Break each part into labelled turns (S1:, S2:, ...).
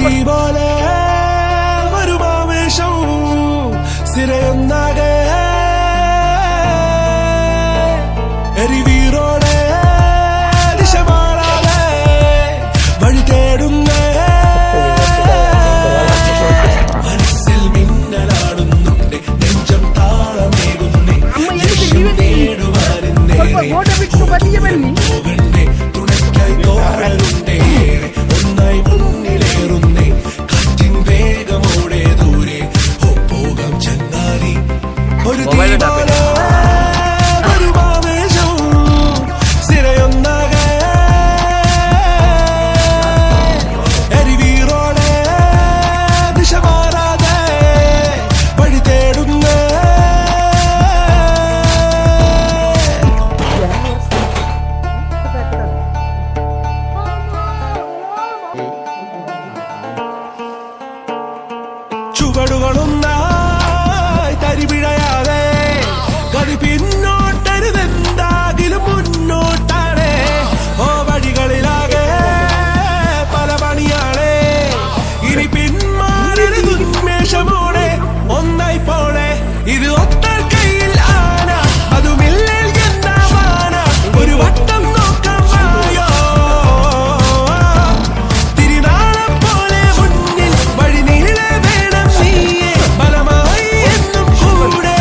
S1: പോലെ വരുമാവേശം സിരയൊന്നാകെ എരിവീറോടെ ദിശ മാറാതെ വഴി തേടുന്നേ മനസ്സിൽ മിന്നലാടുന്നുണ്ട് നെഞ്ചം താളമേകുന്നേ ലക്ഷ്യം നേടുവാനെന്നേ പോകണ്ടേ തുണയ്ക്കായി തോഴലുണ്ടേ ഒന്നായി മുന്നിലേറുന്നേ കാറ്റിൻ വേഗമോടെ ദൂരെ പോകാം ചങ്ങാതി ഒരു തീപോലെ വരുമാവേശം സിരയൊന്നാകെ എരിവീറോടെ ദിശ മാറാതെ വഴി തേടുന്നേ ചുവടുകളൊന്നായി തരിപിഴയാതെ ഗതി പിന്നോട്ടരുതെന്താകിലും മുന്നോട്ടാണ് ഓ വഴികളിലാകെ പല പണിയാണ് ഇനി പിന്മാറരുതുന്മേഷമോടെ ഒന്നായി പോണേ ഇത് ഒത്ത കയ്യിൽ ആന അതുമില്ലിൽ എന്താവാന ഒരു വട്ടം നോക്കാം വായോ തിരുനാളം പോലെ മുന്നിൽ വഴി നീളെ വേണം നീയെ ബലമായി എന്നും കൂടെ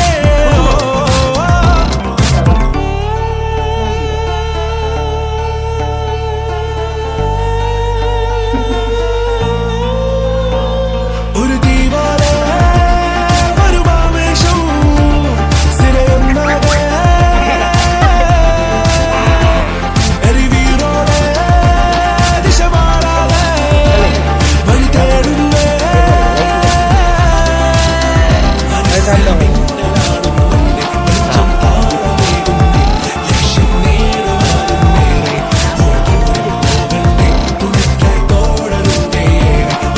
S1: ഒരു തീപോലെ വരുമാവേശം സിരയൊന്നാകെ എരിവീറോടെ ദിശ മാറാതെ വഴി തേടുന്നേ മനസ്സിൽ മിന്നലാടുന്നുണ്ട് നെഞ്ചം താളമേകുന്നേ ലക്ഷ്യം നേടുവാനെന്നേറെ പോകണ്ടേ തുണയ്ക്കായി തോഴലുണ്ടേ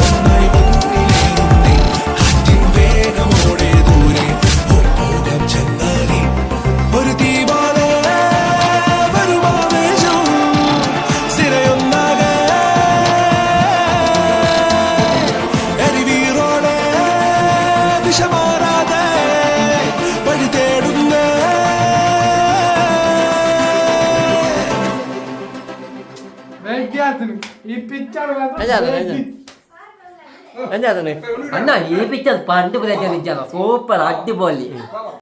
S1: ഒന്നായി മുന്നിലേറുന്നേ കാറ്റിൻ വേഗമോടെ ദൂരെ പോകാം ചങ്ങാതി ഒരു തീപോലെ വരുമാവേശം സിരയൊന്നാകെ എരിവീറോടെ ദിശ മാറാതെ വഴി തേടുന്നേ
S2: അണ്ണാ ഈ പിക്ചർ പണ്ട് സൂപ്പർ അടിപൊളി.